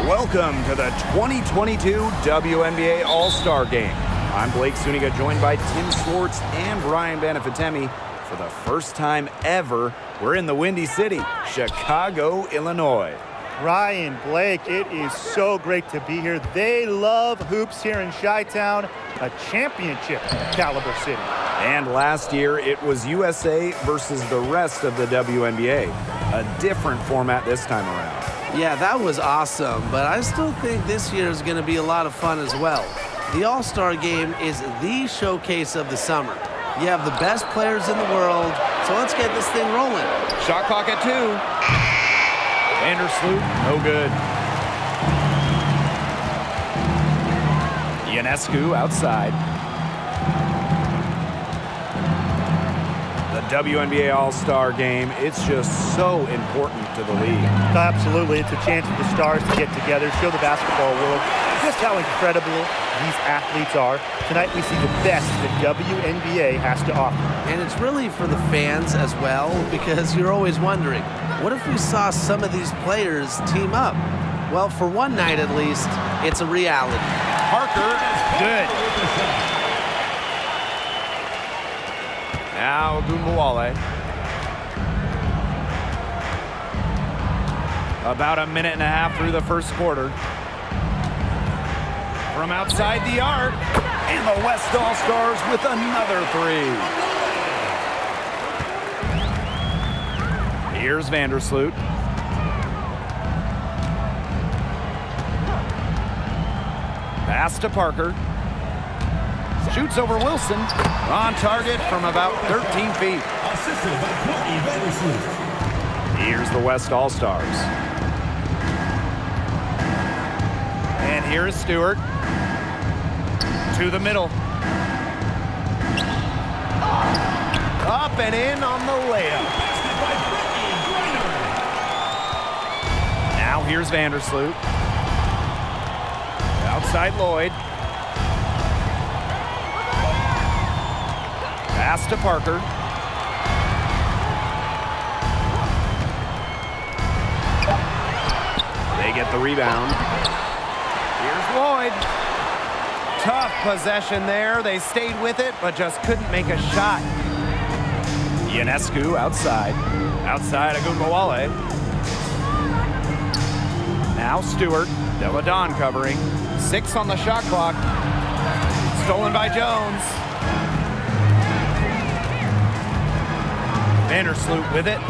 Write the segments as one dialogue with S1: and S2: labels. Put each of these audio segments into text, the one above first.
S1: Welcome to the 2022 WNBA All-Star Game. I'm Blake Suniga, joined by Tim Schwartz and Ryan Banafitemi. For the first time ever, we're in the Windy City, Chicago, Illinois.
S2: Ryan, Blake, it is so great to be here. They love hoops here in Chi-Town, a championship caliber city.
S1: And last year, it was USA versus the rest of the WNBA. A different format this time around.
S3: Yeah, that was awesome, but I still think this year is going to be a lot of fun as well. The All-Star Game is the showcase of the summer. You have the best players in the world, so let's get this thing rolling.
S1: Shot clock at 2. Vandersloot, no good. Ionescu outside. The WNBA All-Star Game, it's just so important to the league.
S2: Absolutely. It's a chance for the stars to get together, show the basketball world just how incredible these athletes are. Tonight we see the best that WNBA has to offer.
S3: And it's really for the fans as well, because you're always wondering, what if we saw some of these players team up? Well, for one night at least, it's a reality.
S1: Parker, good. Now Wnba. About a minute and a half through the first quarter. From outside the arc, and the West All-Stars with another 3. Here's Vandersloot. Pass to Parker. Shoots over Wilson. On target from about 13 feet. Here's the West All-Stars. And here is Stewart. To the middle. Up and in on the layup. Now here's Vandersloot. Outside Lloyd. Pass to Parker. They get the rebound. Here's Lloyd. Tough possession there. They stayed with it, but just couldn't make a shot. Ionescu outside. Outside of Wnba. Now Stewart. Deladon covering. 6 on the shot clock. Stolen by Jones. Vandersloot with it.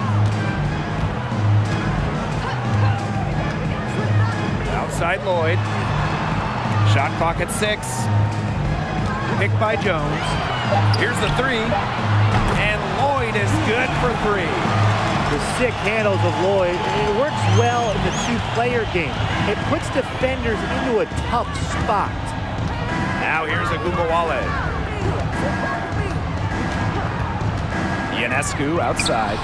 S1: Outside Lloyd. Shot clock at 6. Picked by Jones. Here's the 3. And Lloyd is good for 3.
S2: The sick handles of Lloyd, it works well in the two-player game. It puts defenders into a tough spot.
S1: Now here's a Wnba. Ionescu outside.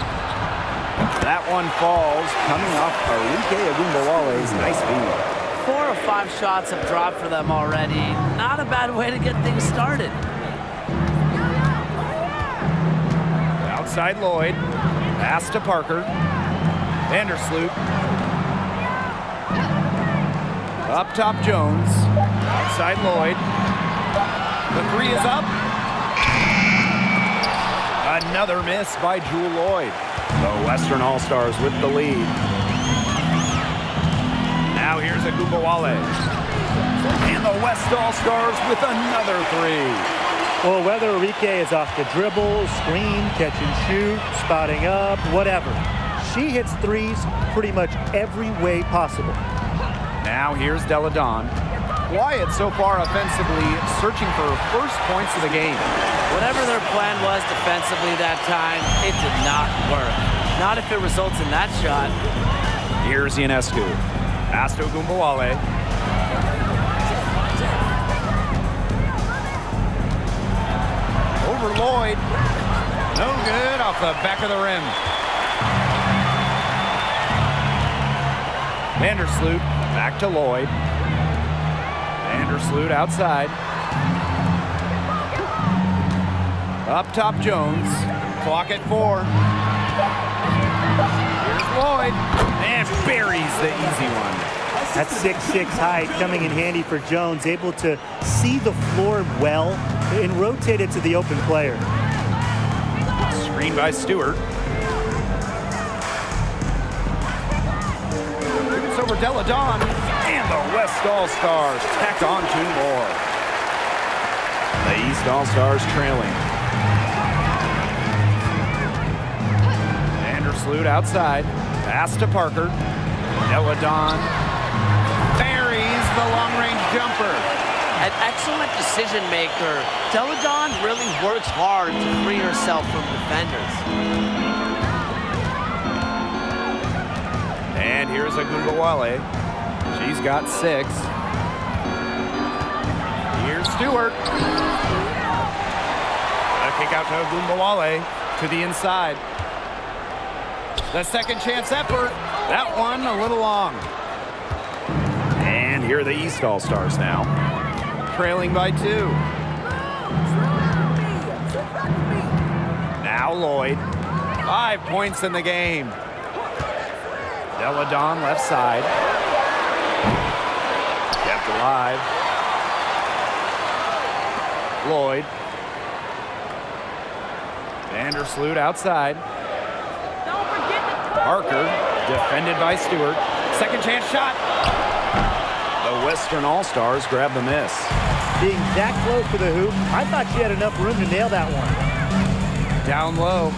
S1: That one falls, coming off Wnba's nice feed.
S3: 4 or 5 shots have dropped for them already. Not a bad way to get things started.
S1: Outside Lloyd. Pass to Parker. Vandersloot. Up top Jones. Outside Lloyd. The 3 is up. Another miss by Jewel Lloyd. The Western All-Stars with the lead. Now here's a Wnba. And the West All-Stars with another 3.
S2: Well, whether Enrique is off the dribble, screen, catch and shoot, spotting up, whatever. She hits 3s pretty much every way possible.
S1: Now here's Deladon. Quiet so far offensively, searching for first points of the game.
S3: Whatever their plan was defensively that time, it did not work. Not if it results in that shot.
S1: Here's Ionescu. Pass to Wnba. Over Lloyd. No good off the back of the rim. Vandersloot back to Lloyd. Vandersloot outside. Up top Jones. Clock at 4. Here's Lloyd. And buries the easy one.
S2: That 6'6" height coming in handy for Jones, able to see the floor well and rotate it to the open player.
S1: Screen by Stewart. Shoots over Deladon. And the West All-Stars tack on 2 more. The East All-Stars trailing. Vandersloot outside. Pass to Parker. Deladon buries the long-range jumper.
S3: An excellent decision maker. Deladon really works hard to free herself from defenders.
S1: And here's Wnba. She's got 6. Here's Stewart. A kick out to Wnba to the inside. The second chance effort. That one a little long. And here are the East All-Stars now. Trailing by 2. Now Lloyd. 5 points in the game. Deladon left side. Kept alive. Lloyd. Vandersloot outside. Parker, defended by Stewart. Second chance shot. The Western All-Stars grab the miss.
S2: Being that close to the hoop, I thought she had enough room to nail that one.
S1: Down low.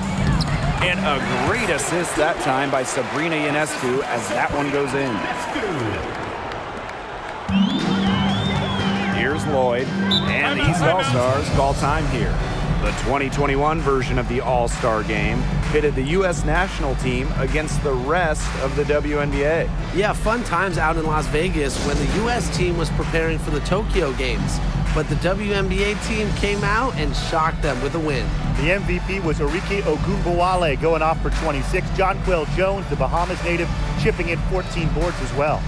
S1: And a great assist that time by Sabrina Ionescu as that one goes in. Here's Lloyd. And the East All-Stars call time here. The 2021 version of the All-Star game pitted the U.S. national team against the rest of the WNBA.
S3: Yeah, fun times out in Las Vegas when the U.S. team was preparing for the Tokyo Games. But the WNBA team came out and shocked them with a win.
S2: The MVP was Arike Ogunbowale going off for 26. Jonquel Jones, the Bahamas native, chipping in 14 boards as well.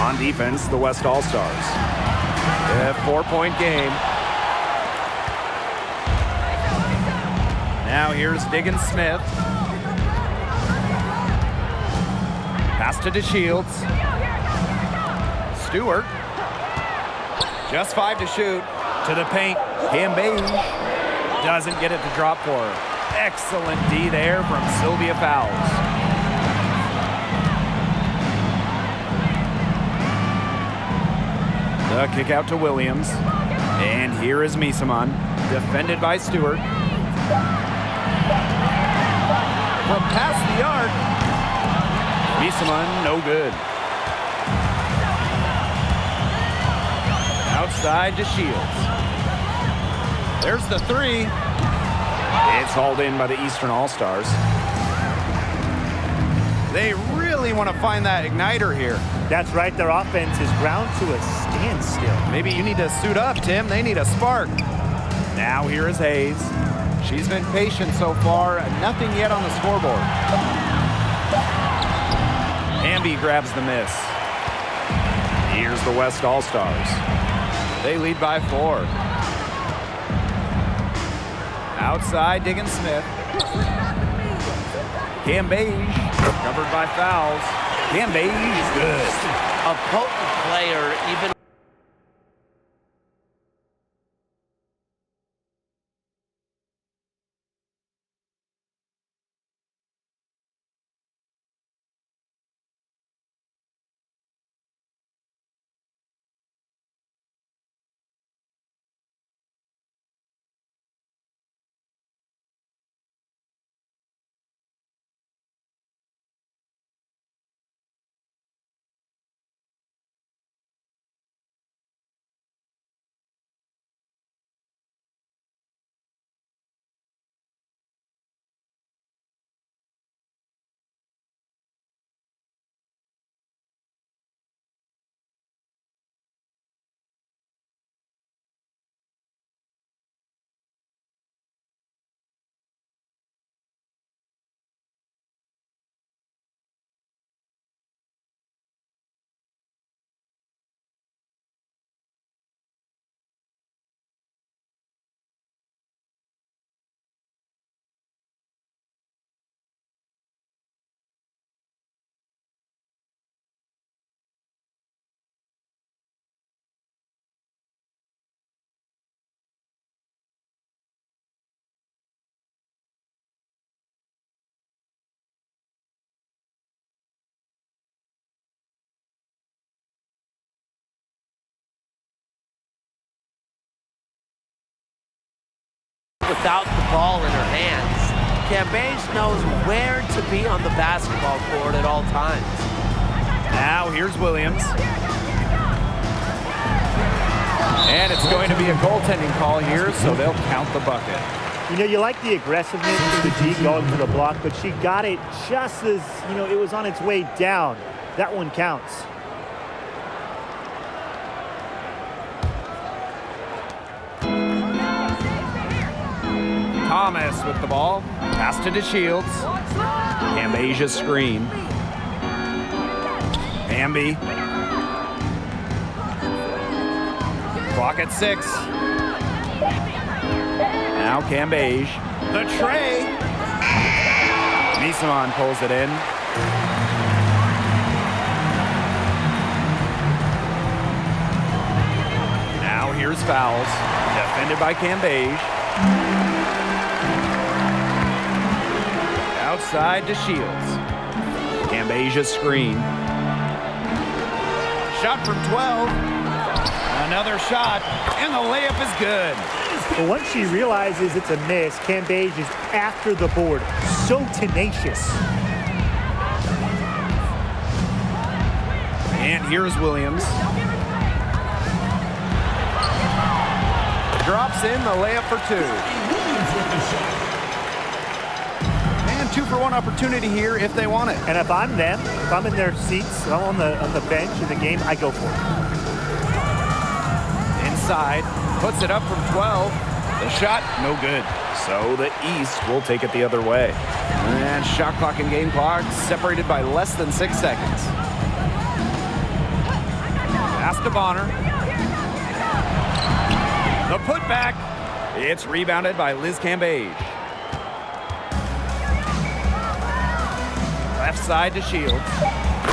S1: On defense, the West All-Stars. A 4-point game. Now here's Diggins Smith. Pass to DeShields. Stewart. Just 5 to shoot. To the paint. Wnba doesn't get it to drop for her. Excellent D there from Sylvia Fowles. The kick out to Williams. And here is Misaman, defended by Stewart. From past the arc. Misaman, no good. Outside to Shields. There's the 3. It's hauled in by the Eastern All-Stars. They really want to find that igniter here.
S2: That's right, their offense is ground to a standstill.
S1: Maybe you need to suit up, Tim. They need a spark. Now here is Hayes. She's been patient so far. Nothing yet on the scoreboard. Wnba grabs the miss. here's the West All-Stars. They lead by 4. Outside, Diggin Smith. Cam Beige, covered by fouls. Cam Beige, good.
S3: A potent player, even without the ball in her hands. Cambage knows where to be on the basketball court at all times.
S1: Now here's Williams. And it's going to be a goaltending call here, so they'll count the bucket.
S2: You know, you like the aggressiveness of the G going for the block, but she got it just as, you know, it was on its way down. That one counts.
S1: Thomas with the ball. Pass to DeShields. Cambasia's screen. Bambi. Clock at 6. Now Cambage. The tray. Nisaman pulls it in. Now here's fouls. Defended by Cambage. Outside to Shields. Cambasia's screen. Shot from 12. Another shot, and the layup is good.
S2: But once she realizes it's a miss, Cambage is after the board. So tenacious.
S1: And here's Williams. Drops in the layup for 2. And 2-for-1 opportunity here if they want it.
S2: And if I'm them, if I'm in their seats, if I'm on the bench in the game, I go for it.
S1: Inside, puts it up from 12. The shot, no good. So the East will take it the other way. And shot clock and game clock separated by less than 6 seconds. Pass to Bonner. The putback. It's rebounded by Liz Cambage. Left side to Shields.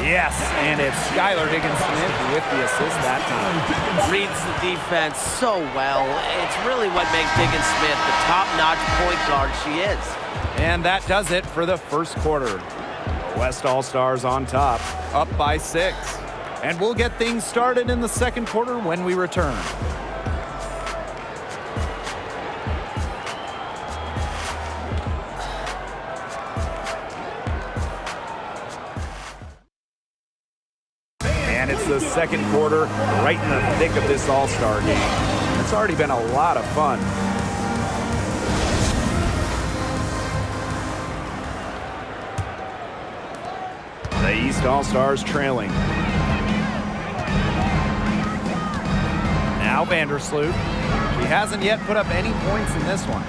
S1: Yes, and it's Skylar Diggins-Smith with the assist that time.
S3: Reads the defense so well. It's really what makes Diggins-Smith the top-notch point guard she is.
S1: And that does it for the first quarter. The West All-Stars on top, up by 6. And we'll get things started in the second quarter when we return. And it's the second quarter, right in the thick of this All-Star game. It's already been a lot of fun. The East All-Stars trailing. Now Vandersloot. She hasn't yet put up any points in this one.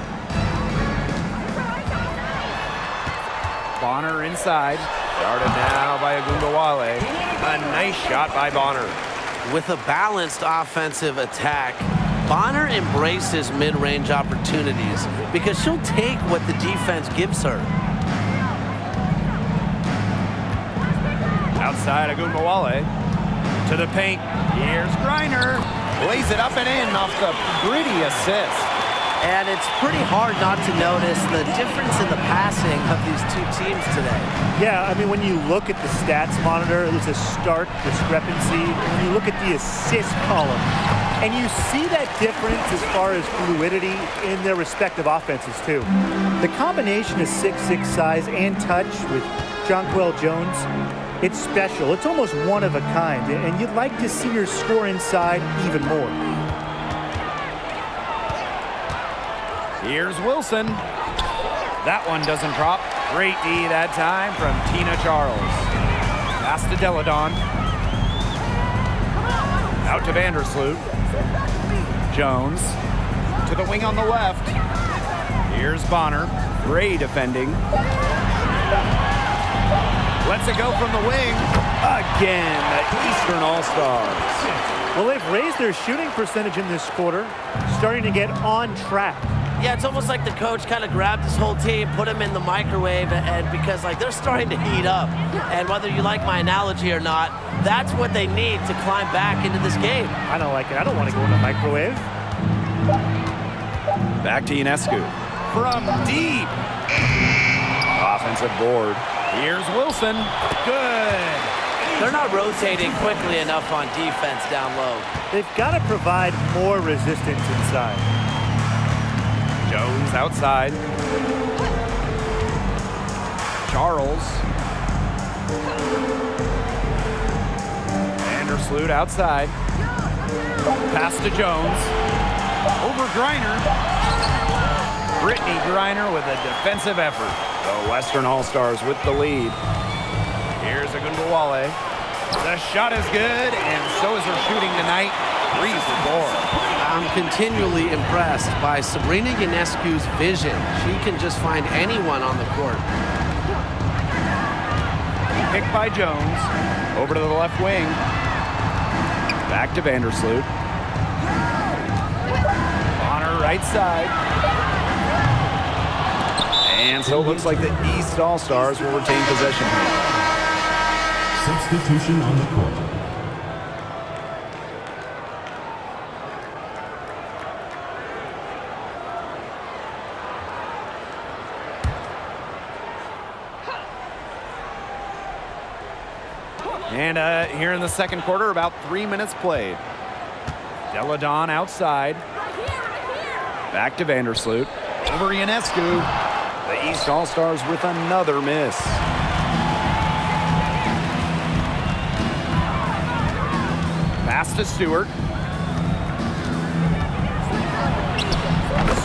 S1: Bonner inside. Guarded now by Wnba. A nice shot by Bonner.
S3: With a balanced offensive attack, Bonner embraces mid-range opportunities because she'll take what the defense gives her.
S1: Outside, Wnba to the paint. Here's Griner. Lays it up and in off the pretty assist.
S3: And it's pretty hard not to notice the difference in the passing of these two teams today.
S2: Yeah, I mean, when you look at the stats monitor, there's a stark discrepancy. When you look at the assist column, and you see that difference as far as fluidity in their respective offenses, too. The combination of 6'6" size and touch with Jonquel Jones, it's special. It's almost one of a kind, and you'd like to see her score inside even more.
S1: Here's Wilson. That one doesn't drop. Great D that time from Tina Charles. Pass to Deladon. Out to Vandersloot. Jones to the wing on the left. Here's Bonner. Great defending. Lets it go from the wing. Again, the Eastern All-Stars.
S2: Well, they've raised their shooting percentage in this quarter, starting to get on track.
S3: Yeah, it's almost like the coach kind of grabbed his whole team, put them in the microwave, and because like they're starting to heat up. And whether you like my analogy or not, that's what they need to climb back into this game.
S2: I don't like it. I don't want to go in the microwave.
S1: Back to Ionescu. From deep. Offensive board. Here's Wilson. Good.
S3: They're not rotating quickly enough on defense down low.
S2: They've got to provide more resistance inside.
S1: Jones outside. Charles. Vandersloot outside. Pass to Jones. Over Griner. Brittany Griner with a defensive effort. The Western All-Stars with the lead. Here's Wnba. The shot is good, and so is her shooting tonight. 3 for 4.
S3: I'm continually impressed by Sabrina Ionescu's vision. She can just find anyone on the court.
S1: Picked by Jones. Over to the left wing. Back to Vandersloot. Bonner right side. And so it looks like the East All-Stars will retain possession here.
S4: Substitution on the court.
S1: And here in the second quarter, about 3 minutes played. Deladon outside. Back to Vandersloot. Over Ionescu. The East All-Stars with another miss. Pass to Stewart.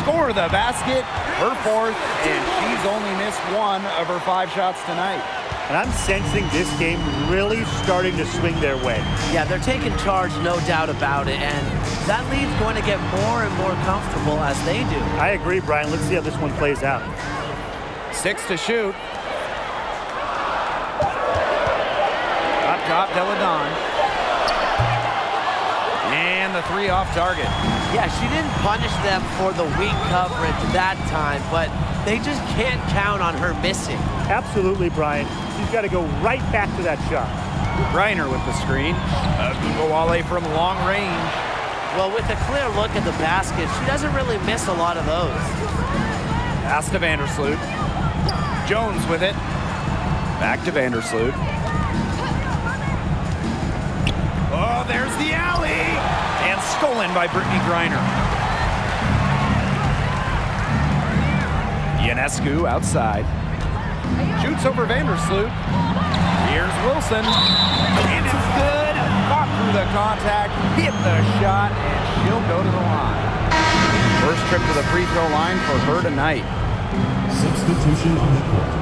S1: Score the basket, her 4th, and she's only missed 1 of her 5 shots tonight.
S2: And I'm sensing this game really starting to swing their way.
S3: Yeah, they're taking charge, no doubt about it, and that lead's going to get more and more comfortable as they do.
S2: I agree, Brian. Let's see how this one plays out.
S1: 6 to shoot. Up top, Deladon. And the 3 off target.
S3: Yeah, she didn't punish them for the weak coverage that time, but they just can't count on her missing.
S2: Absolutely, Brian. She's got to go right back to that shot.
S1: Griner with the screen. Wnba from long range.
S3: Well, with a clear look at the basket, she doesn't really miss a lot of those.
S1: Pass to Vandersloot. Jones with it. Back to Vandersloot. Oh, there's the alley! And stolen by Brittany Griner. Ionescu outside. Shoots over Vandersloot. Here's Wilson. And it's good. Fought through the contact, hit the shot, and she'll go to the line. First trip to the free throw line for her tonight.
S4: Substitution on the court.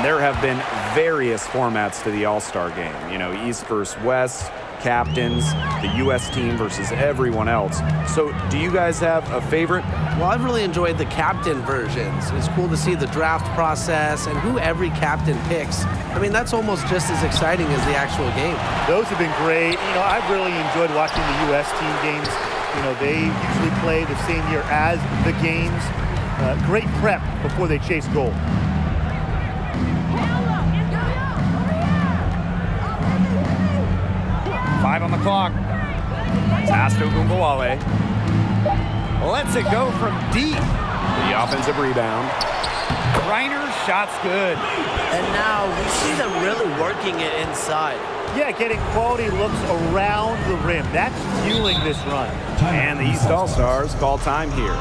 S1: There have been various formats to the All-Star game. You know, East versus West, captains, the U.S. team versus everyone else. So do you guys have a favorite?
S3: Well, I've really enjoyed the captain versions. It's cool to see the draft process and who every captain picks. I mean, that's almost just as exciting as the actual game.
S2: Those have been great. I've really enjoyed watching the U.S. team games. They usually play the same year as the games. Great prep before they chase goal.
S1: Five on the clock. Pass to Wnba. Lets it go from deep. The offensive rebound. Reiner's shot's good.
S5: And now we see them really working it inside.
S2: Yeah, getting quality looks around the rim. That's fueling this run.
S1: And the East All-Stars call time here.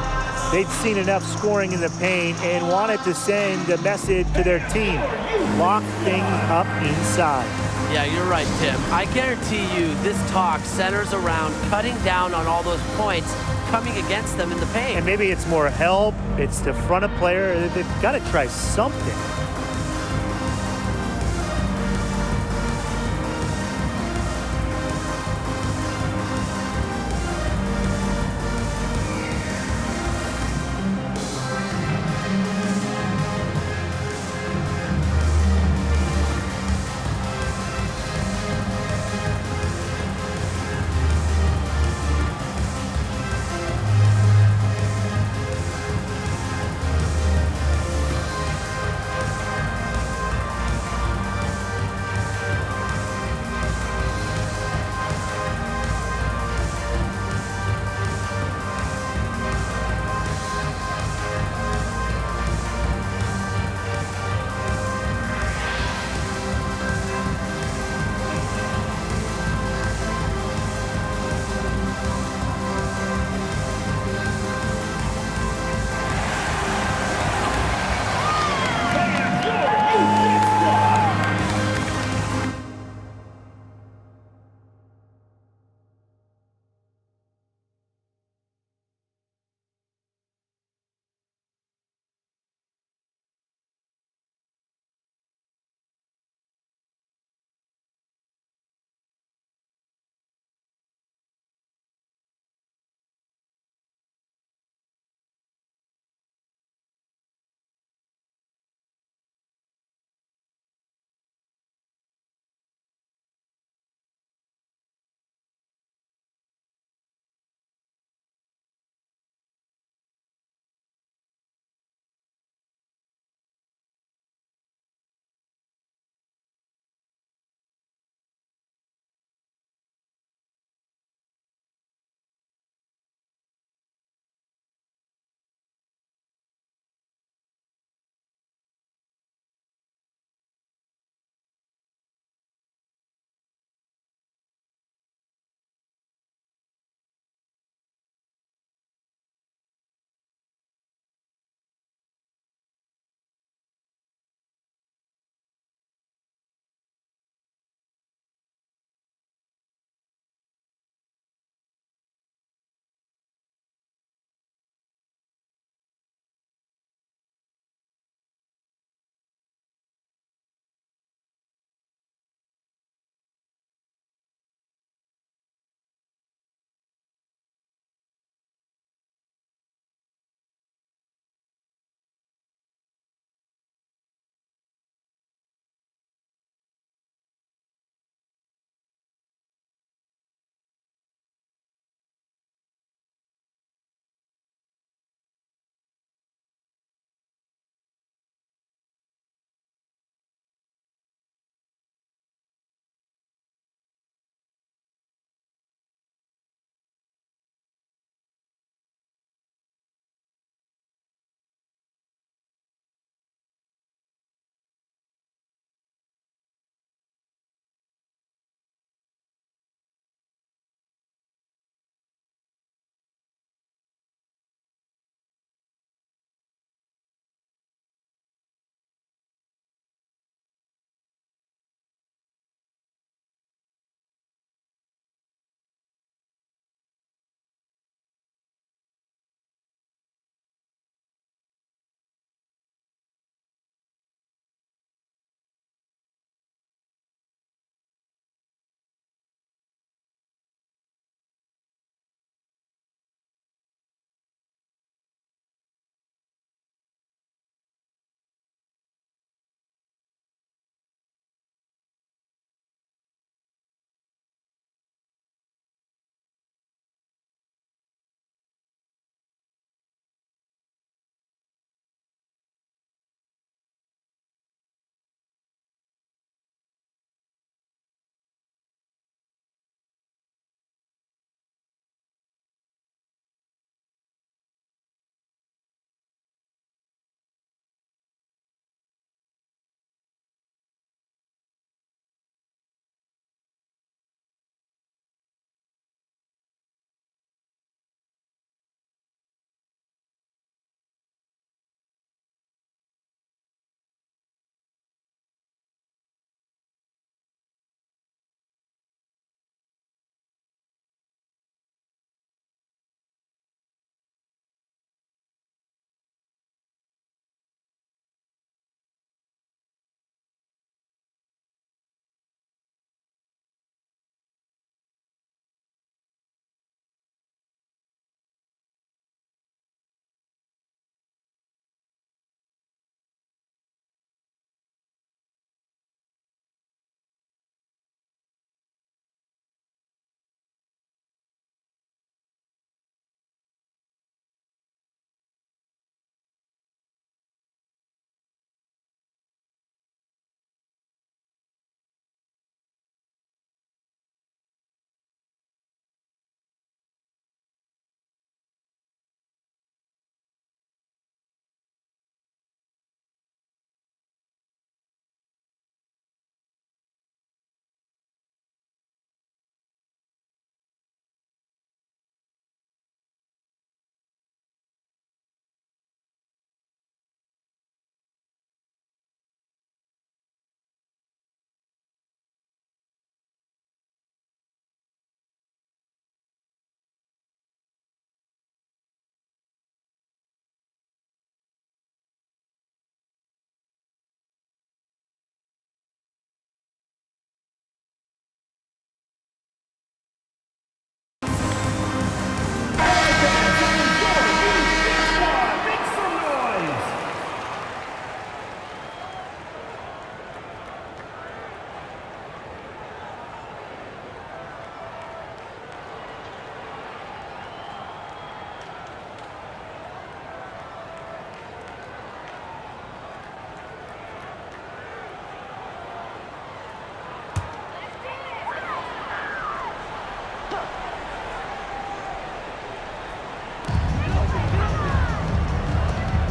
S2: They'd seen enough scoring in the paint and wanted to send a message to their team. Lock things up inside.
S5: Yeah, you're right, Tim. I guarantee you this talk centers around cutting down on all those points coming against them in the paint.
S2: And maybe it's more help. It's to front a player. They've got to try something.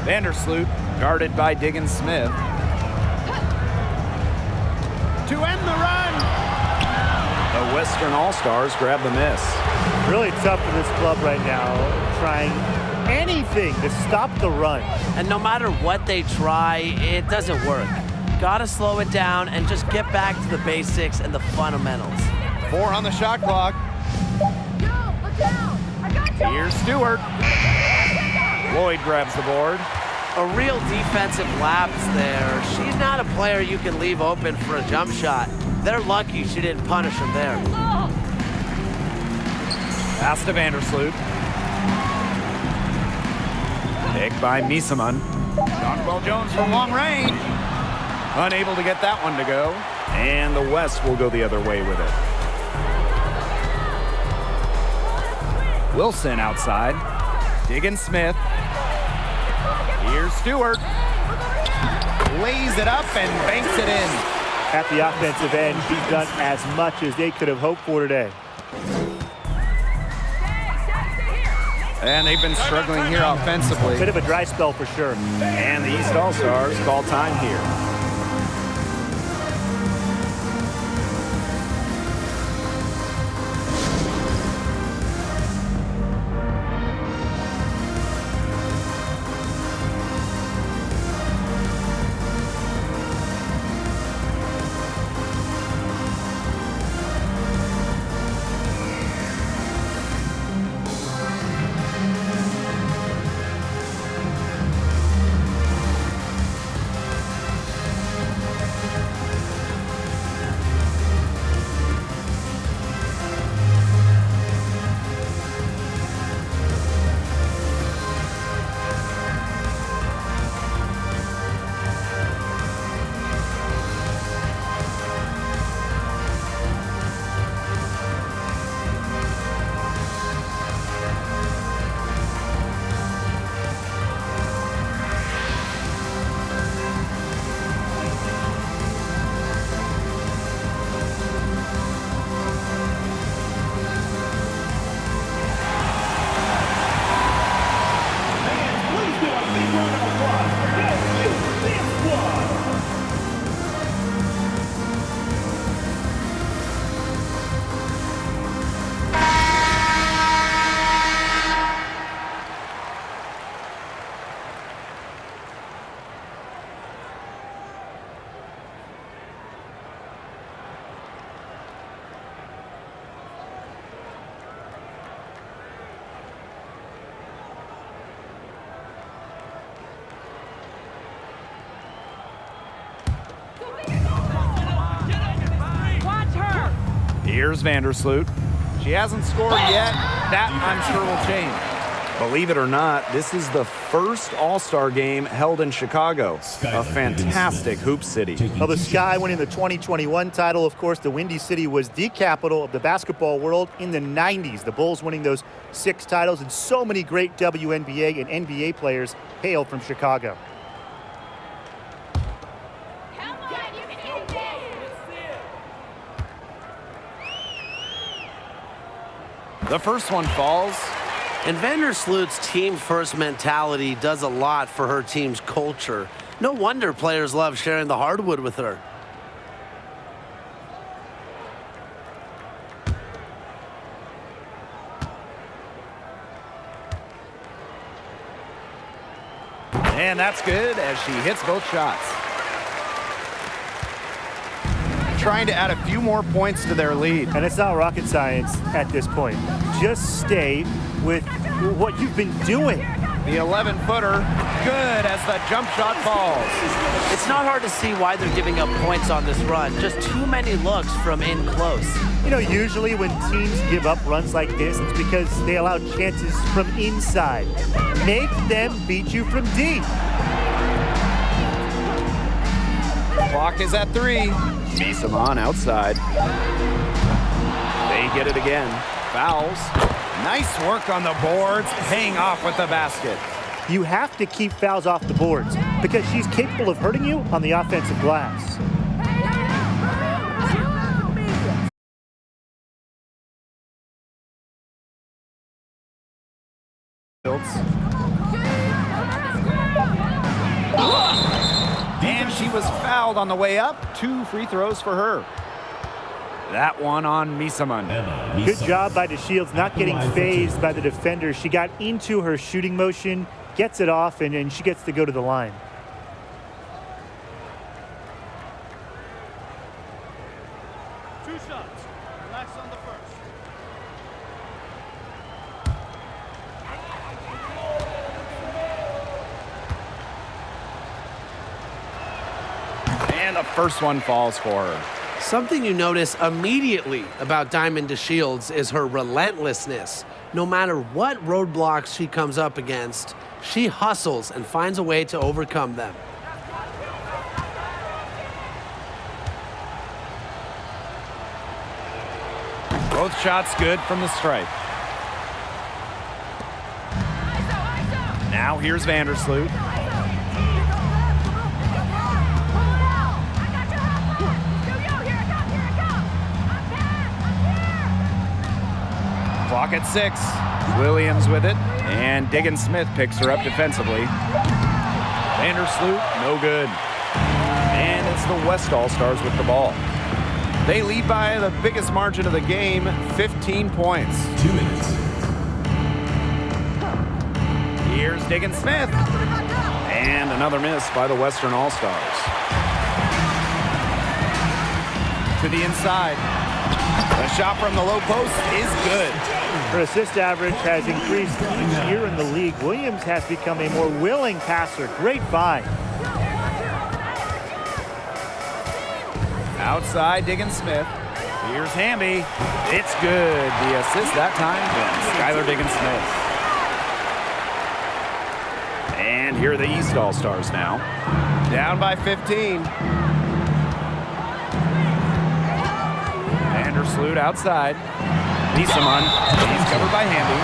S1: Vandersloot guarded by Diggins-Smith. To end the run. The Western All-Stars grab the miss.
S2: Really tough for this club right now, trying anything to stop the run.
S5: And no matter what they try, it doesn't work. Gotta slow it down and just get back to the basics and the fundamentals.
S1: 4 on the shot clock. Here's Stewart. Lloyd grabs the board.
S5: A real defensive lapse there. She's not a player you can leave open for a jump shot. They're lucky she didn't punish him there.
S1: Pass to Vandersloot. Picked by Misaman. Jonquel Jones from long range. Unable to get that one to go. And the West will go the other way with it. Wilson outside. Diggins-Smith. Here's Stewart. Lays it up and banks it in.
S2: At the offensive end, he's done as much as they could have hoped for today.
S1: And they've been struggling here offensively.
S2: Bit of a dry spell for sure.
S1: And the East All-Stars call time here. Here's Vandersloot. She hasn't scored yet. That, I'm sure, will change. Believe it or not, this is the first All-Star game held in Chicago, a fantastic hoop city.
S2: Well, the Sky winning the 2021 title. Of course, the Windy City was the capital of the basketball world in the 90s. The Bulls winning those 6 titles, and so many great WNBA and NBA players hail from Chicago.
S1: The first one falls.
S5: And Vandersloot's team-first mentality does a lot for her team's culture. No wonder players love sharing the hardwood with her.
S1: And that's good as she hits both shots. Trying to add a few more points to their lead.
S2: And it's not rocket science at this point. Just stay with what you've been doing.
S1: The 11-footer, good as the jump shot falls.
S5: It's not hard to see why they're giving up points on this run. Just too many looks from in close.
S2: You know, usually when teams give up runs like this, it's because they allow chances from inside. Make them beat you from deep.
S1: Clock is at 3. Misaman outside. They get it again. Fouls. Nice work on the boards, paying off with the basket.
S2: You have to keep fouls off the boards because she's capable of hurting you on the offensive glass.
S1: And she was fouled on the way up. 2 free throws for her. That one on Misaman.
S2: Good job by DeShields not getting phased by the defender. She got into her shooting motion, gets it off, and she gets to go to the line.
S6: Two shots. Relax on the first.
S1: And the first one falls for her.
S5: Something you notice immediately about Diamond DeShields is her relentlessness. No matter what roadblocks she comes up against, she hustles and finds a way to overcome them.
S1: Both shots good from the stripe. Now here's Vandersloot. Clock at 6. Williams with it. And Diggins Smith picks her up defensively. Vandersloot, no good. And it's the West All-Stars with the ball. They lead by the biggest margin of the game, 15 points.
S4: 2 minutes.
S1: Here's Diggins Smith. And another miss by the Western All-Stars. To the inside. The shot from the low post is good.
S2: Her assist average has increased each year in the league. Williams has become a more willing passer. Great find.
S1: Outside, Diggins Smith. Here's Hamby. It's good. The assist that time from Skylar Diggins Smith. And here are the East All-Stars now. Down by 15. Vandersloot outside. Misaman. He's covered by Hamby.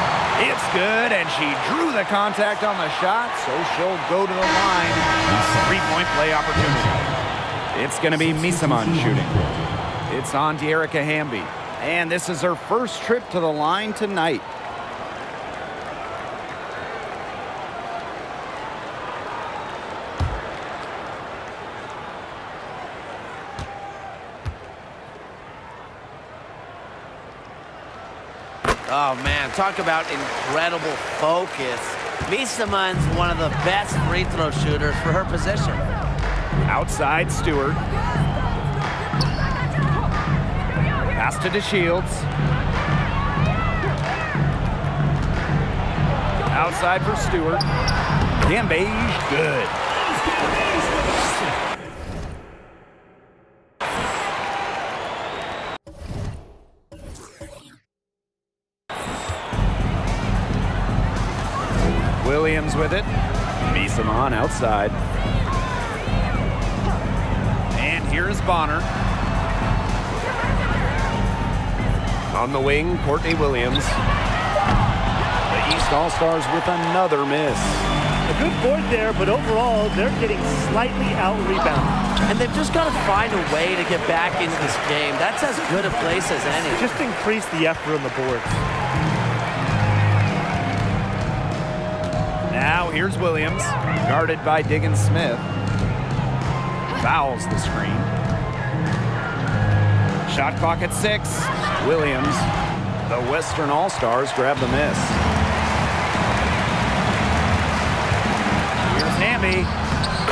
S1: It's good, and she drew the contact on the shot, so she'll go to the line. 3-point play opportunity. It's going to be Misaman shooting. It's on Dearica Hamby. And this is her first trip to the line tonight.
S5: Oh, man, talk about incredible focus. Misaman's one of the best free throw shooters for her position.
S1: Outside, Stewart. Pass to DeShields. Outside for Stewart. Wnba, good. Williams with it. Misaman outside. And here's Bonner. On the wing, Courtney Williams. The East All-Stars with another miss.
S2: A good board there, but overall, they're getting slightly out-rebounded.
S5: And they've just got to find a way to get back into this game. That's as good a place as any.
S2: Just increase the effort on the boards.
S1: Now here's Williams, guarded by Diggins Smith. Fouls the screen. Shot clock at 6. Williams. The Western All-Stars grab the miss. Here's Hamby.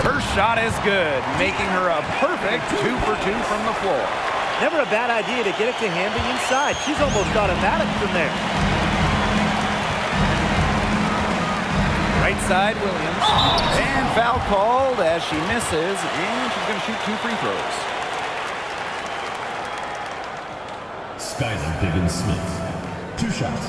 S1: Her shot is good, making her a perfect 2 for 2 from the floor.
S2: Never a bad idea to get it to Hamby inside. She's almost automatic from there.
S1: Right side, Williams. And foul called as she misses, and she's going to shoot 2 free throws.
S4: Skylar Diggins Smith. 2 shots.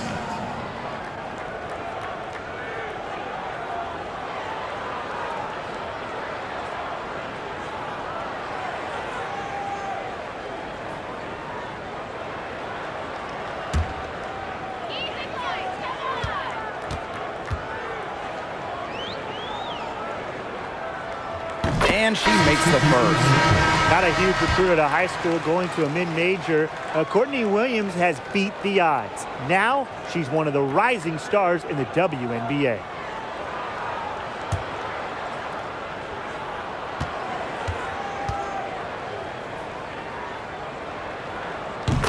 S1: And she makes the first.
S2: Not a huge recruit at a high school going to a mid-major. Courtney Williams has beat the odds. Now she's one of the rising stars in the WNBA.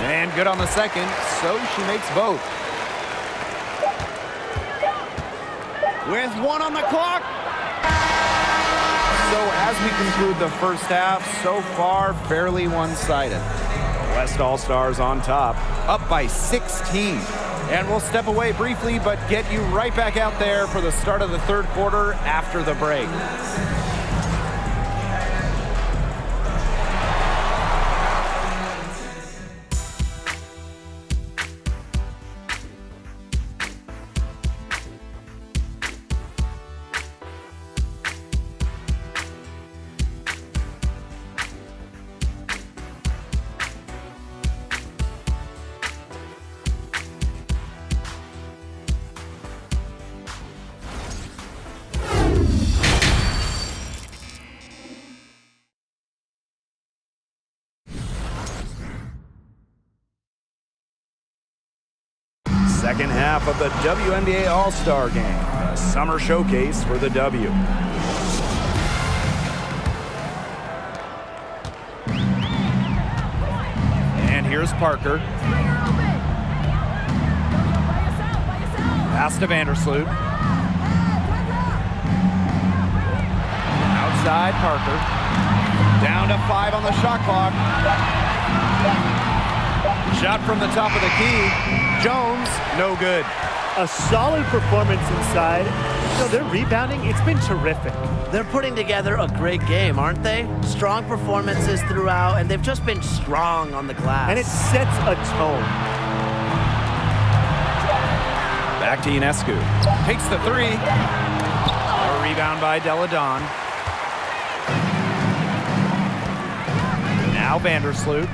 S1: And good on the second, so she makes both. With 1 on the clock. So as we conclude the first half, so far fairly one-sided. West All-Stars on top, up by 16. And we'll step away briefly, but get you right back out there for the start of the third quarter after the break. Second half of the WNBA All-Star Game, a summer showcase for the W. And here's Parker. Pass to Vandersloot. Outside Parker. Down to 5 on the shot clock. Shot from the top of the key. Jones, no good.
S2: A solid performance inside. You know, their rebounding, it's been terrific.
S5: They're putting together a great game, aren't they? Strong performances throughout, and they've just been strong on the glass.
S2: And it sets a tone.
S1: Back to Ionescu. Takes the 3. A rebound by Deladon. Now Vandersloot.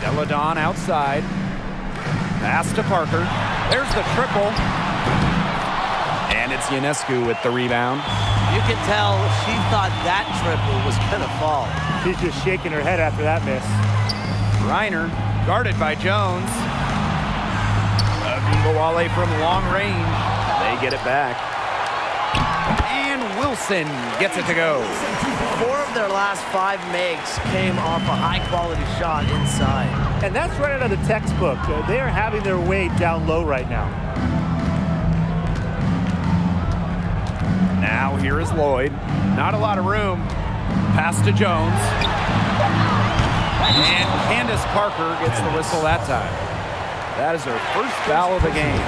S1: Deladon outside. Pass to Parker. There's the triple. And it's Ionescu with the rebound.
S5: You can tell she thought that triple was going to fall.
S2: She's just shaking her head after that miss.
S1: Reiner guarded by Jones. Wnba from long range. They get it back. And Wilson gets it to go.
S5: 4 of their last 5 makes came off a high-quality shot inside.
S2: And that's right out of the textbook. They are having their way down low right now.
S1: Now here is Lloyd. Not a lot of room. Pass to Jones. And Candace Parker gets the whistle that time. That is her first foul of the game.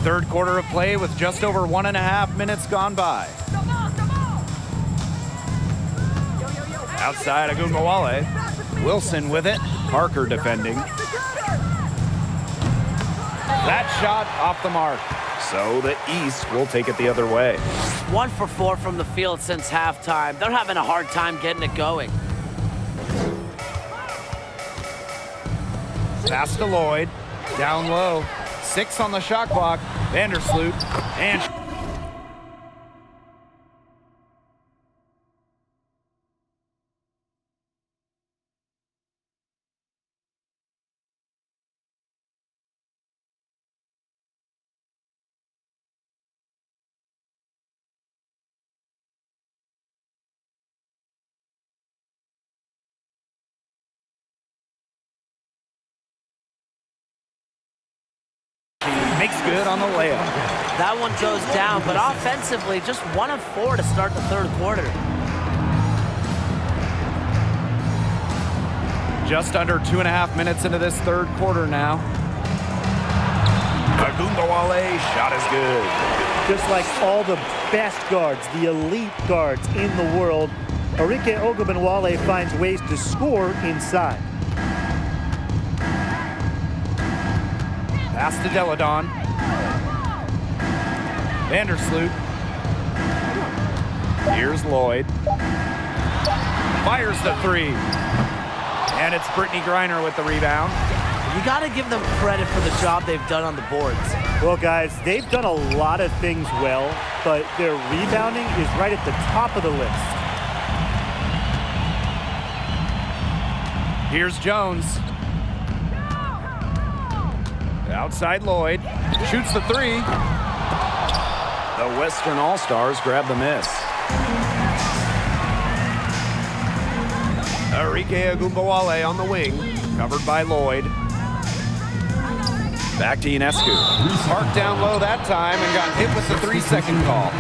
S1: Third quarter of play with just over 1.5 minutes gone by. Outside Wnba. Wilson with it. Parker defending. That shot off the mark. So the East will take it the other way.
S5: 1 for 4 from the field since halftime. They're having a hard time getting it going.
S1: Pass to Lloyd. Down low. 6 on the shot clock. Vandersloot. And makes good on the layup.
S5: That one goes down, but offensively, just 1 of 4 to start the third quarter.
S1: Just under 2.5 minutes into this third quarter now. Wnba shot is good.
S2: Just like all the best guards, the elite guards in the world, Arike Ogunbowale finds ways to score inside.
S1: Pass to Deladon. Vandersloot. Here's Lloyd. Fires the 3. And it's Brittany Griner with the rebound.
S5: You got to give them credit for the job they've done on the boards.
S2: Well, guys, they've done a lot of things well, but their rebounding is right at the top of the list.
S1: Here's Jones. Outside Lloyd. Shoots the three. The Western All-Stars grab the miss. Arike Ogunbowale on the wing. Covered by Lloyd. Back to Ionescu. Parked down low that time and got hit with the 3-second call.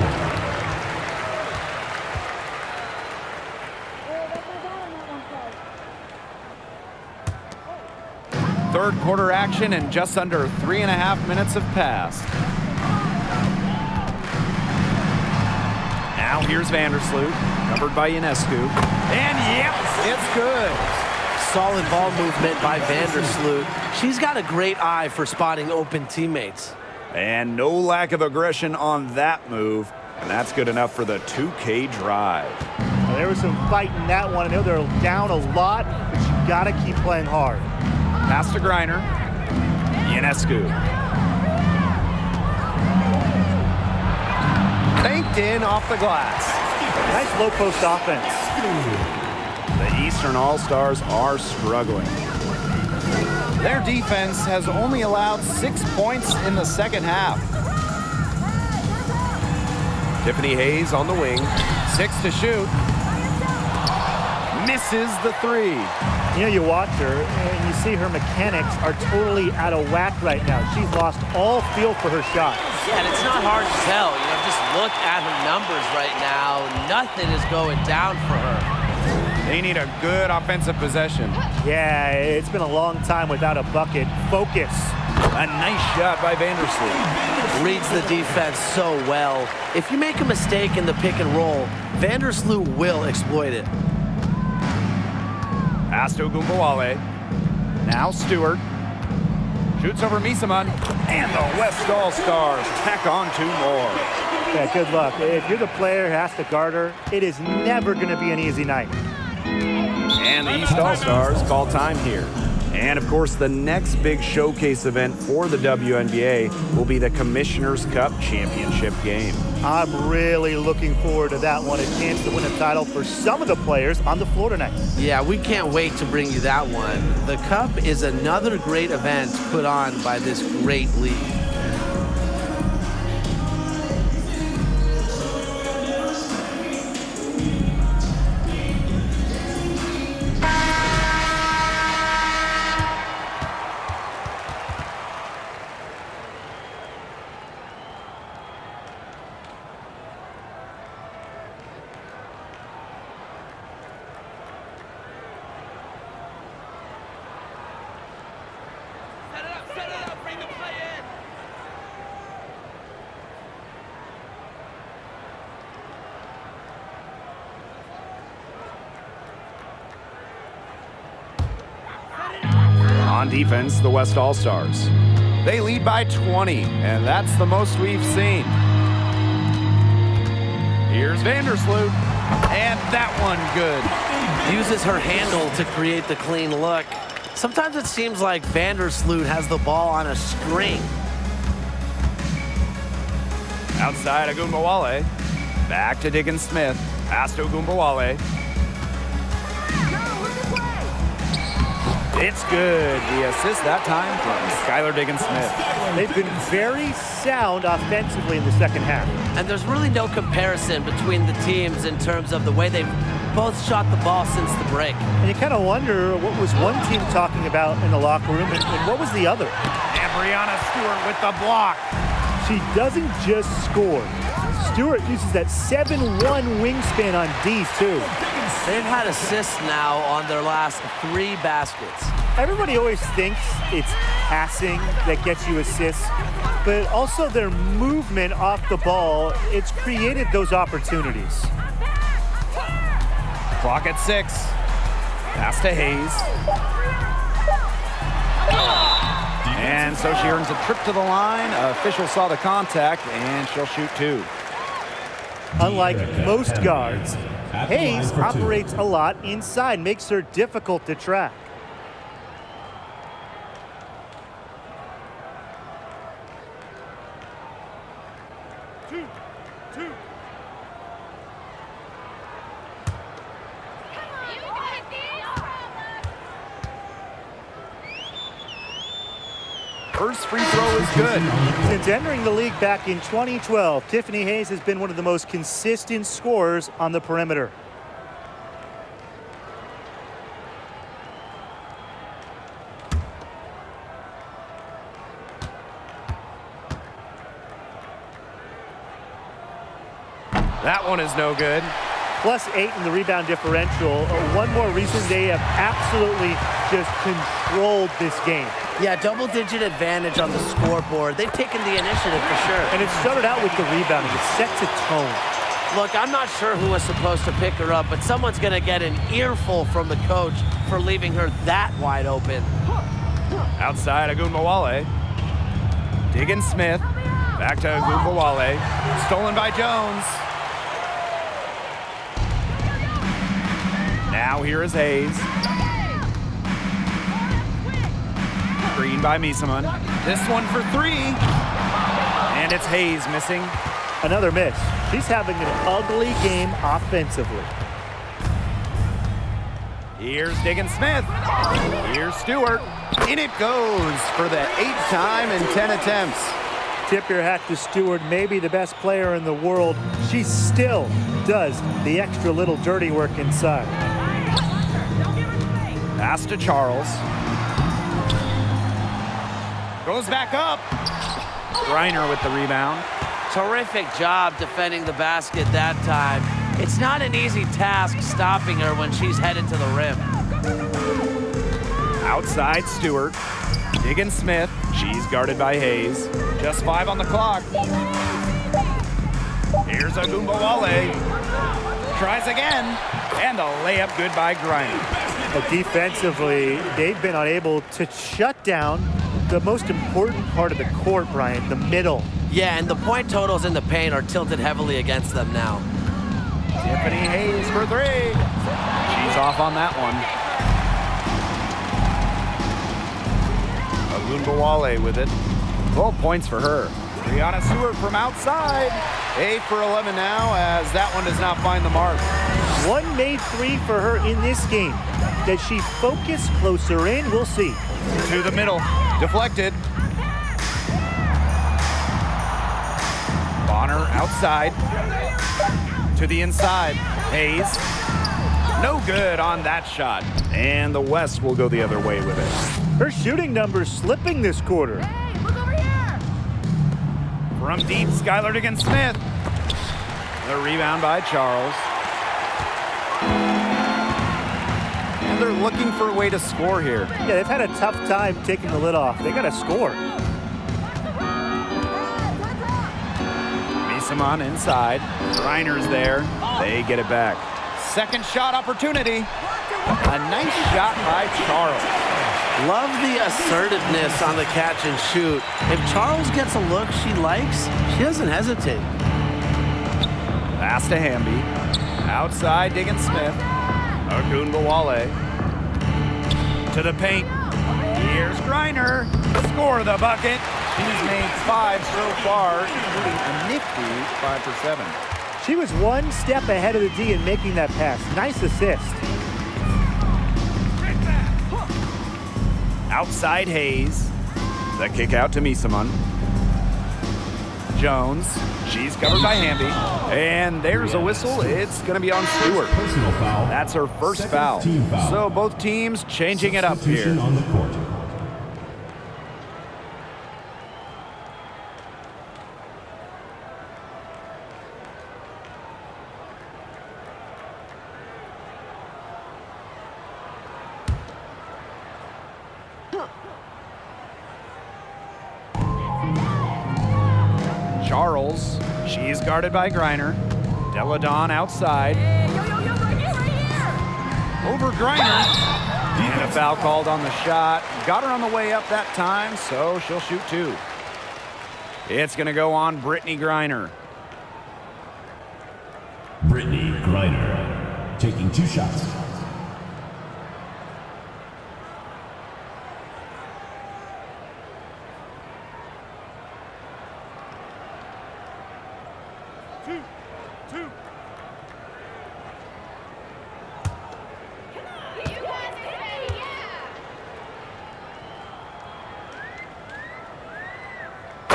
S1: Third quarter action and just under 3.5 minutes have passed. Now here's Vandersloot, covered by Ionescu. And yep, it's good.
S5: Solid ball movement by Vandersloot. She's got a great eye for spotting open teammates.
S1: And no lack of aggression on that move. And that's good enough for the 2K drive.
S2: Well, there was some fight in that one. I know they're down a lot, but you got to keep playing hard.
S1: Pass to Griner. Ionescu. Banked in off the glass.
S2: Nice low post offense.
S1: The Eastern All-Stars are struggling. Their defense has only allowed 6 points in the second half. Tiffany Hayes on the wing. 6 to shoot. Misses the 3.
S2: You know, you watch her and you see her mechanics are totally out of whack right now. She's lost all feel for her shot.
S5: Yeah, and it's not hard to tell. You know, just look at her numbers right now. Nothing is going down for her.
S1: They need a good offensive possession.
S2: Yeah, it's been a long time without a bucket. Focus.
S1: A nice shot by Vandersloot.
S5: Reads the defense so well. If you make a mistake in the pick and roll, Vandersloot will exploit it.
S1: Pass to Ogunbowale. Now Stewart. Shoots over Misaman. And the West All-Stars tack on 2 more.
S2: Yeah, good luck. If you're the player who has to guard her, it is never going to be an easy night.
S1: And the East All-Stars call time here. And, of course, the next big showcase event for the WNBA will be the Commissioner's Cup Championship game.
S2: I'm really looking forward to that one. A chance to win a title for some of the players on the floor tonight.
S5: Yeah, we can't wait to bring you that one. The Cup is another great event put on by this great league.
S1: On defense, the West All-Stars. They lead by 20, and that's the most we've seen. Here's Vandersloot, and that one good.
S5: Uses her handle to create the clean look. Sometimes it seems like Vandersloot has the ball on a string.
S1: Outside Ogunbowale. Back to Diggins-Smith. Pass to Ogunbowale. It's good. The assist that time from Skylar Diggins-Smith.
S2: They've been very sound offensively in the second half.
S5: And there's really no comparison between the teams in terms of the way they've both shot the ball since the break.
S2: And you kind of wonder what was one team talking about in the locker room and what was the other.
S1: And Brianna Stewart with the block.
S2: She doesn't just score. Stewart uses that 7'1" wingspan on D, too.
S5: They've had assists now on their last 3 baskets.
S2: Everybody always thinks it's passing that gets you assists, but also their movement off the ball, it's created those opportunities.
S1: Clock at 6. Pass to Hayes. And so she earns a trip to the line. Official saw the contact, and she'll shoot 2.
S2: Unlike most guards, Hayes operates a lot inside, makes her difficult to track.
S6: Two.
S1: First free throw is good.
S2: Since entering the league back in 2012, Tiffany Hayes has been one of the most consistent scorers on the perimeter.
S1: That one is no good.
S2: +8 in the rebound differential. One more reason they have absolutely just controlled this game.
S5: Yeah, double-digit advantage on the scoreboard. They've taken the initiative for sure.
S2: And it started out with the rebounding. It sets a tone.
S5: Look, I'm not sure who was supposed to pick her up, but someone's going to get an earful from the coach for leaving her that wide open.
S1: Outside, Wnba. Diggin Smith. Back to Wnba. Stolen by Jones. Now here is Hayes. Green by Misaman. This one for three. And it's Hayes missing.
S2: Another miss. She's having an ugly game offensively.
S1: Here's Diggin Smith. Here's Stewart. In it goes for the 8th time in 10 attempts.
S2: Tip your hat to Stewart, maybe the best player in the world. She still does the extra little dirty work inside.
S1: Pass to Charles. Goes back up. Griner with the rebound.
S5: Terrific job defending the basket that time. It's not an easy task stopping her when she's headed to the rim.
S1: Outside Stewart. Diggin Smith. She's guarded by Hayes. Just 5 on the clock. Here's Wnba. Tries again. And the layup good by Griner.
S2: But defensively, they've been unable to shut down the most important part of the court, Brian, the middle.
S5: Yeah, and the point totals in the paint are tilted heavily against them now.
S1: Tiffany Hayes for three. She's off on that one. Wnba with it. 12 points for her. Brianna Stewart from outside. 8 for 11 now as that one does not find the mark.
S2: One made three for her in this game. Does she focus closer in? We'll see.
S1: To the middle. Deflected. Bonner outside. To the inside. Hayes. No good on that shot. And the West will go the other way with it.
S2: Her shooting numbers slipping this quarter.
S7: Hey, look over here!
S1: From deep, Skylar Diggin Smith. The rebound by Charles. And they're looking for a way to score here.
S2: Yeah, they've had a tough time taking the lid off. They got to score.
S1: Misaman inside. Griner's there. They get it back. Second shot opportunity. A nice shot by Charles.
S5: Love the assertiveness on the catch and shoot. If Charles gets a look she likes, she doesn't hesitate.
S1: Pass to Hamby. Outside, Diggin Smith. Wnba. To the paint. Here's Griner. Score the bucket. She's made 5 so far, including a nifty 5 for 7.
S2: She was one step ahead of the D in making that pass. Nice assist.
S1: Outside Hayes. The kick out to Misaman. Jones. She's covered by Hamby. And there's a whistle. It's going to be on Stewart.
S4: Personal foul.
S1: That's her first
S4: Second
S1: foul.
S4: team foul.
S1: So both teams changing it up here.
S4: Substitution on the court.
S1: Charles. She's guarded by Griner. Deladon outside.
S7: Hey, yo, right here!
S1: Over Griner. And a foul called on the shot. Got her on the way up that time, so she'll shoot 2. It's going to go on Brittany Griner.
S4: Brittany Griner taking 2 shots.
S6: 2, 2.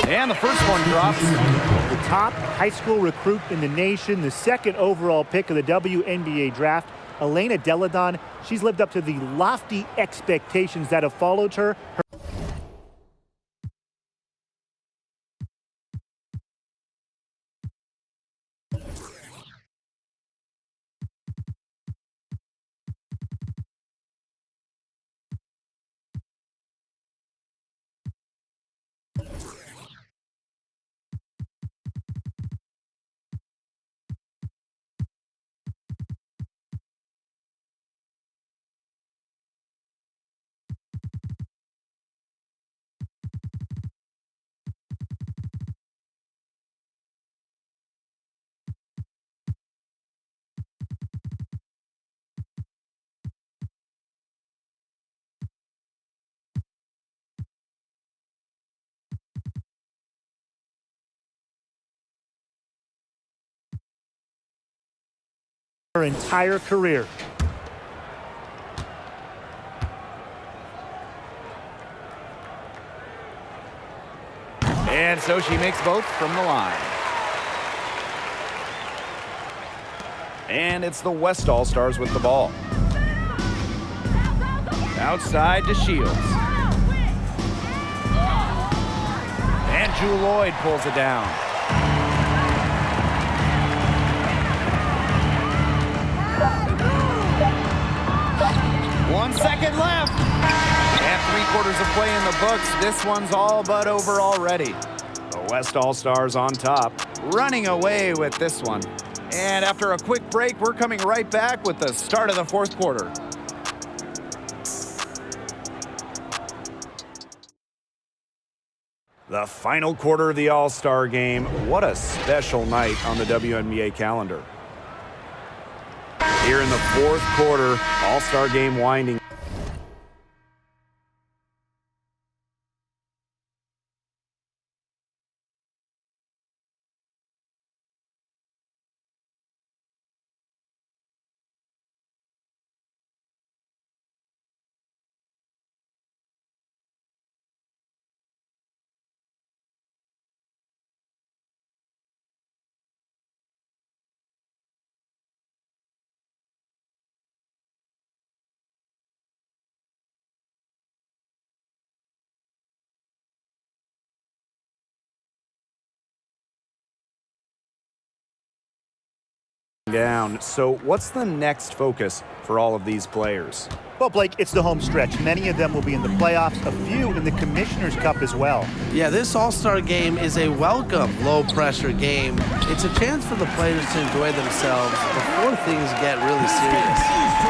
S1: And the first one drops.
S2: The top high school recruit in the nation, the second overall pick of the WNBA draft, Elena Deladon. She's lived up to the lofty expectations that have followed her. Her entire career.
S1: And so she makes both from the line. And it's the West All-Stars with the ball. Outside to Shields. And Drew Lloyd pulls it down. One second left. And 3/4 of play in the books. This one's all but over already. The West All-Stars on top, running away with this one. And after a quick break, we're coming right back with the start of the fourth quarter. The final quarter of the All-Star game. What a special night on the WNBA calendar. Here in the fourth quarter, All-Star game winding. Down. So what's the next focus for all of these players?
S2: Well, Blake, it's the home stretch. Many of them will be in the playoffs, a few in the Commissioner's Cup as well.
S3: Yeah, this All-Star game is a welcome low-pressure game. It's a chance for the players to enjoy themselves before things get really serious.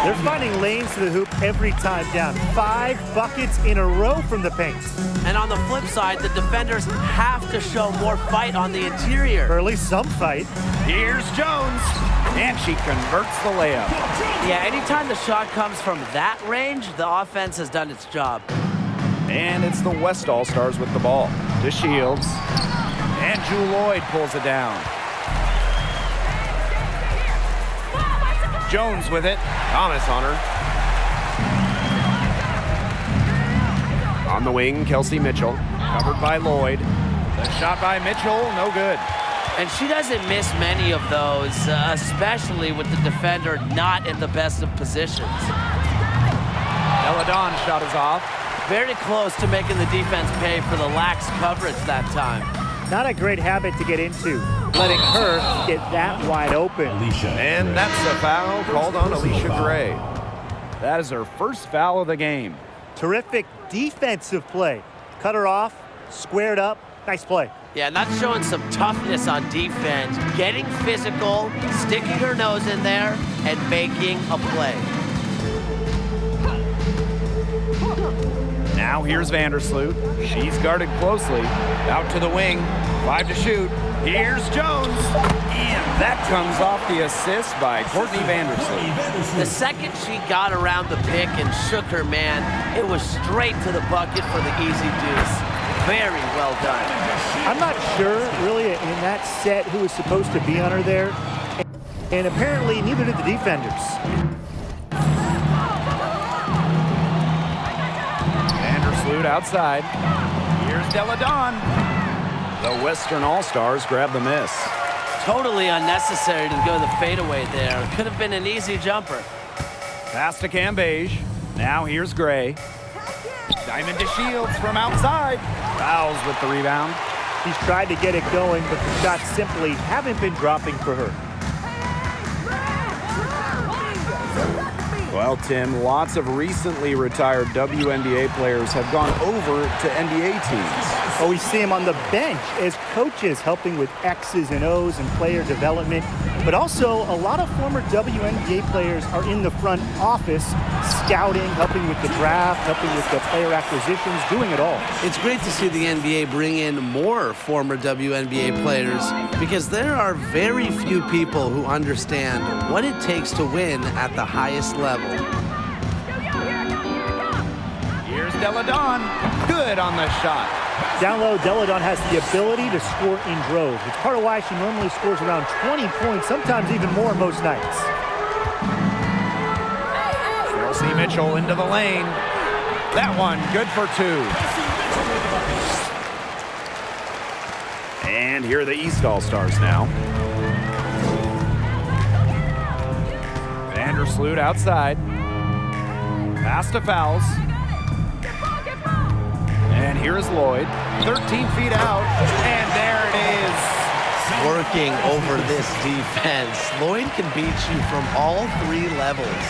S2: They're finding lanes to the hoop every time down. 5 buckets in a row from the paint.
S5: And on the flip side, the defenders have to show more fight on the interior.
S2: Or at least some fight.
S1: Here's Jones, and she converts the layup.
S5: Yeah, anytime the shot comes from that range, the offense has done its job.
S1: And it's the West All-Stars with the ball. To Shields. And Drew Lloyd pulls it down. Jones with it. Thomas on her. On the wing, Kelsey Mitchell. Covered by Lloyd. The shot by Mitchell, no good.
S5: And she doesn't miss many of those, especially with the defender not in the best of positions.
S1: Deladon shot is off.
S5: Very close to making the defense pay for the lax coverage that time.
S2: Not a great habit to get into, letting her get that wide open.
S1: And that's a foul called on Alicia Gray. That is her first foul of the game.
S2: Terrific defensive play. Cut her off, squared up, nice play.
S5: Yeah, and that's showing some toughness on defense. Getting physical, sticking her nose in there, and making a play.
S1: Now here's Vandersloot. She's guarded closely. Out to the wing. 5 to shoot. Here's Jones. And that comes off the assist by Courtney Vandersloot.
S5: The second she got around the pick and shook her man, it was straight to the bucket for the easy deuce. Very well done.
S2: I'm not sure, really, in that set who was supposed to be on her there. And apparently, neither did the defenders.
S1: Vandersloot outside. Here's Deladon. The Western All-Stars grab the miss.
S5: Totally unnecessary to go the fadeaway there. Could have been an easy jumper.
S1: Pass to Cambage. Now here's Gray. Diamond to Shields from outside. Fouls with the rebound.
S2: He's tried to get it going, but the shots simply haven't been dropping for her.
S1: Well, Tim, lots of recently retired WNBA players have gone over to NBA teams.
S2: Oh, we see him on the bench as coaches helping with X's and O's and player development. But also, a lot of former WNBA players are in the front office, scouting, helping with the draft, helping with the player acquisitions, doing it all.
S3: It's great to see the NBA bring in more former WNBA players because there are very few people who understand what it takes to win at the highest level.
S1: Here's Deladon. Good on the shot.
S2: Down low, Deladon has the ability to score in droves. It's part of why she normally scores around 20 points, sometimes even more most nights.
S1: Chelsea Mitchell into the lane. That one good for 2. And here are the East All-Stars now. Vandersloot outside. Pass to Fouls. And here's Lloyd, 13 feet out, and there it is.
S3: Working over this defense. Lloyd can beat you from all 3 levels.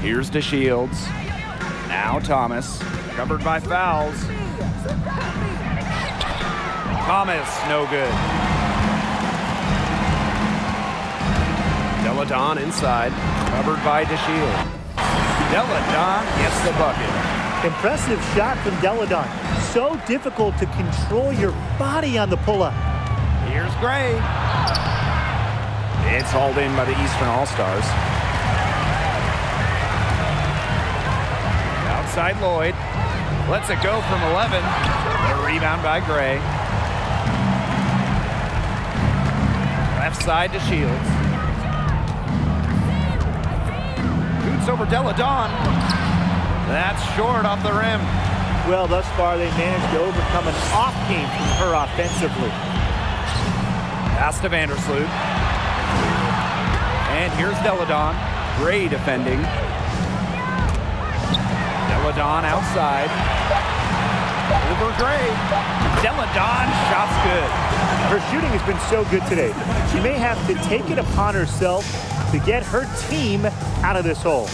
S1: Here's DeShields. Now Thomas, covered by Fouls. Thomas, no good. Deladon inside, covered by DeShields. Deladon gets the bucket.
S2: Impressive shot from Deladon. So difficult to control your body on the pull-up.
S1: Here's Gray. It's hauled in by the Eastern All-Stars. Outside Lloyd. Lets it go from 11. The rebound by Gray. Left side to Shields. Shoots over Deladon. That's short off the rim.
S2: Well, thus far, they managed to overcome an off game from her offensively.
S1: Pass to Vandersloot. And here's Deladon. Gray defending. Deladon outside. Over Gray. Deladon, shot's good.
S2: Her shooting has been so good today. She may have to take it upon herself to get her team out of this hole.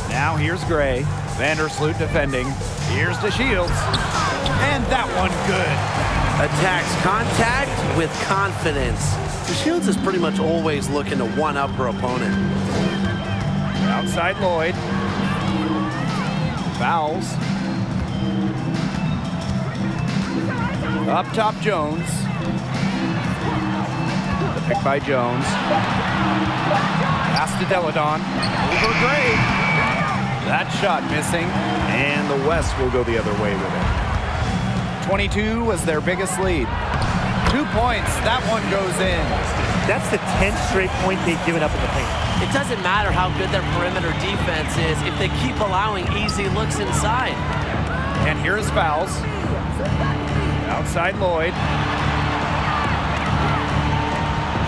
S1: Now here's Gray. Vandersloot defending. Here's DeShields. And that one good.
S3: Attacks contact with confidence. DeShields is pretty much always looking to one-up her opponent.
S1: Outside Lloyd. Fouls. Up top Jones. The pick by Jones. Pass to Deladon. Over Gray. That shot missing, and the West will go the other way with it. 22 was their biggest lead. 2 points, that one goes in.
S2: That's the 10th straight point they've given up in the paint.
S5: It doesn't matter how good their perimeter defense is if they keep allowing easy looks inside.
S1: And here's Fouls. Outside Lloyd.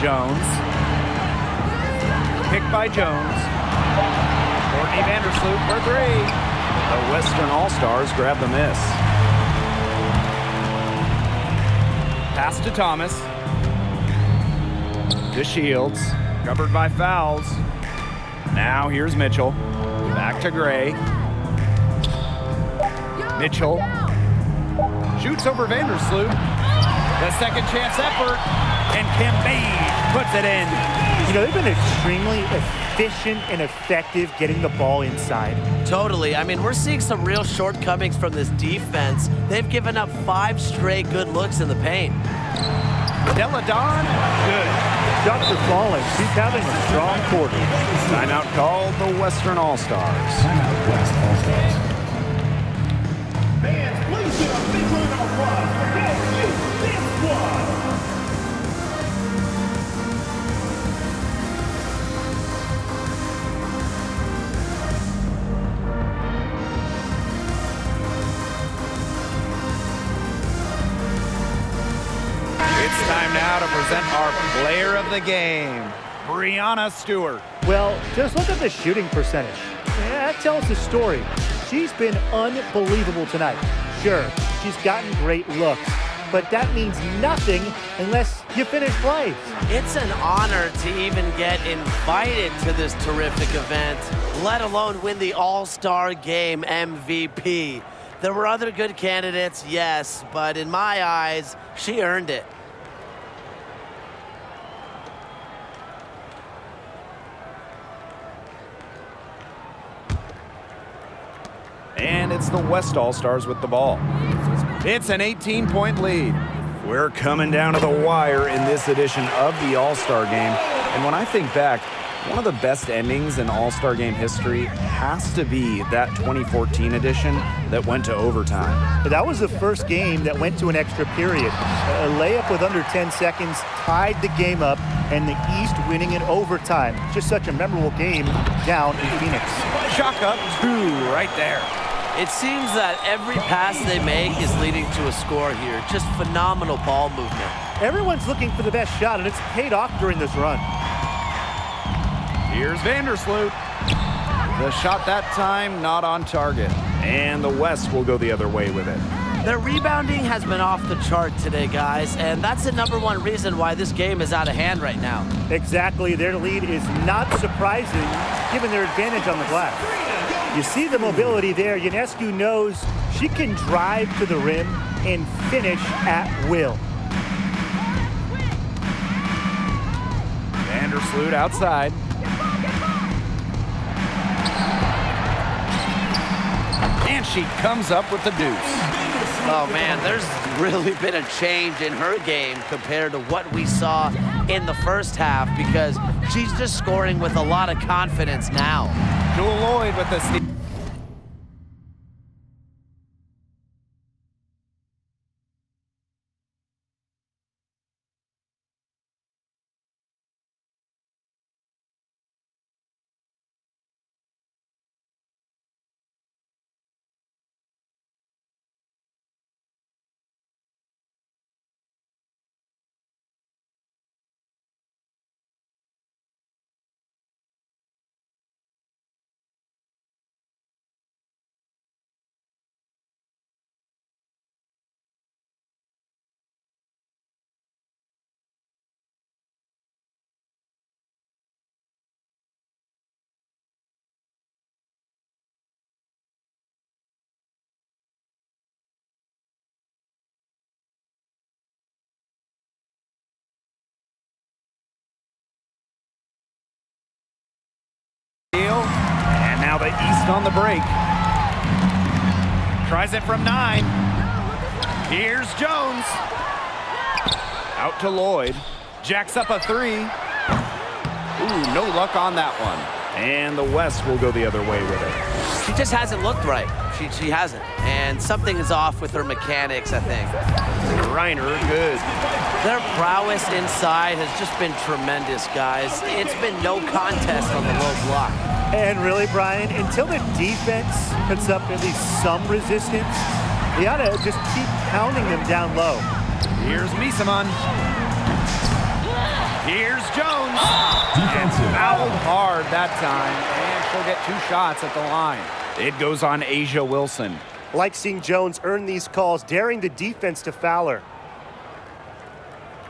S1: Jones. Picked by Jones. Courtney Vandersloot for 3. The Western All-Stars grab the miss. Pass to Thomas. To Shields. Covered by Fouls. Now here's Mitchell. Back to Gray. Mitchell. Shoots over Vandersloot. The second chance effort. And Cambage puts it in.
S2: You know, they've been extremely efficient and effective getting the ball inside.
S5: Totally. I mean, we're seeing some real shortcomings from this defense. They've given up 5 straight good looks in the paint.
S1: Deladon, good.
S2: shots are falling. She's having a strong quarter.
S1: Timeout called the Western All-Stars.
S4: Timeout West All-Stars.
S8: Fans, please give a big round of applause for this squad.
S1: It's time now to present our player of the game, Brianna Stewart.
S2: Well, just look at the shooting percentage. Yeah, that tells the story. She's been unbelievable tonight. Sure, she's gotten great looks, but that means nothing unless you finish plays.
S5: It's an honor to even get invited to this terrific event, let alone win the All-Star Game MVP. There were other good candidates, yes, but in my eyes, she earned it.
S1: And it's the West All-Stars with the ball. It's an 18-point lead. We're coming down to the wire in this edition of the All-Star Game. And when I think back, one of the best endings in All-Star Game history has to be that 2014 edition that went to overtime.
S2: But that was the first game that went to an extra period. A layup with under 10 seconds tied the game up, and the East winning in overtime. Just such a memorable game down in Phoenix.
S1: Chalk up 2 right there.
S5: It seems that every pass they make is leading to a score here. Just phenomenal ball movement.
S2: Everyone's looking for the best shot, and it's paid off during this run.
S1: Here's Vandersloot. The shot that time not on target. And the West will go the other way with it.
S5: Their rebounding has been off the chart today, guys, and that's the #1 reason why this game is out of hand right now.
S2: Exactly. Their lead is not surprising, given their advantage on the glass. You see the mobility there. Ionescu knows she can drive to the rim and finish at will.
S1: Vandersloot outside. And she comes up with the deuce.
S5: Oh, man, there's really been a change in her game compared to what we saw in the first half because she's just scoring with a lot of confidence now.
S1: Jewel Lloyd with the steal. And now the East on the break. Tries it from 9. Here's Jones. Out to Lloyd. Jacks up a 3. Ooh, no luck on that one. And the West will go the other way with it.
S5: She just hasn't looked right. She hasn't. And something is off with her mechanics, I think.
S1: Reiner, good.
S5: Their prowess inside has just been tremendous, guys. It's been no contest on the low block.
S2: And really, Brian, until the defense puts up at least some resistance, they ought to just keep pounding them down low.
S1: Here's Misaman. Here's Jones.
S4: Defensive.
S1: Fouled hard that time, and she'll get 2 shots at the line. It goes on Asia Wilson.
S2: Like seeing Jones earn these calls, daring the defense to foul her.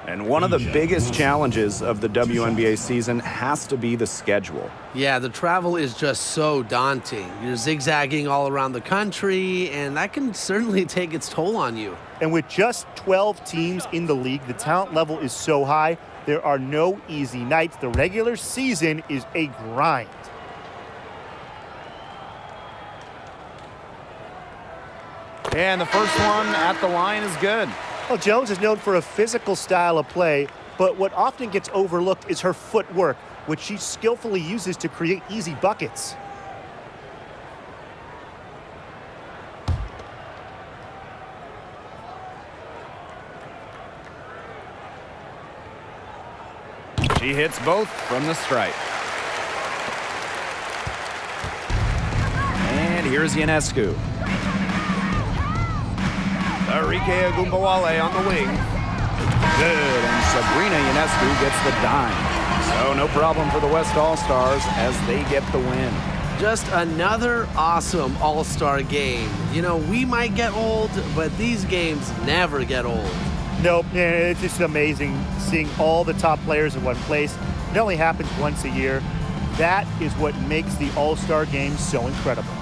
S1: And one of the biggest challenges of the WNBA season has to be the schedule.
S5: Yeah, the travel is just so daunting. You're zigzagging all around the country, and that can certainly take its toll on you.
S2: And with just 12 teams in the league, the talent level is so high, there are no easy nights. The regular season is a grind.
S1: And the first one at the line is good.
S2: Well, Jones is known for a physical style of play, but what often gets overlooked is her footwork, which she skillfully uses to create easy buckets.
S1: She hits both from the stripe. And here's Ionescu. Enrique Agumbawale on the wing. Good, and Sabrina Ionescu gets the dime. So no problem for the West All-Stars as they get the win.
S5: Just another awesome All-Star game. You know, we might get old, but these games never get old.
S2: Nope, it's just amazing seeing all the top players in one place. It only happens once a year. That is what makes the All-Star game so incredible.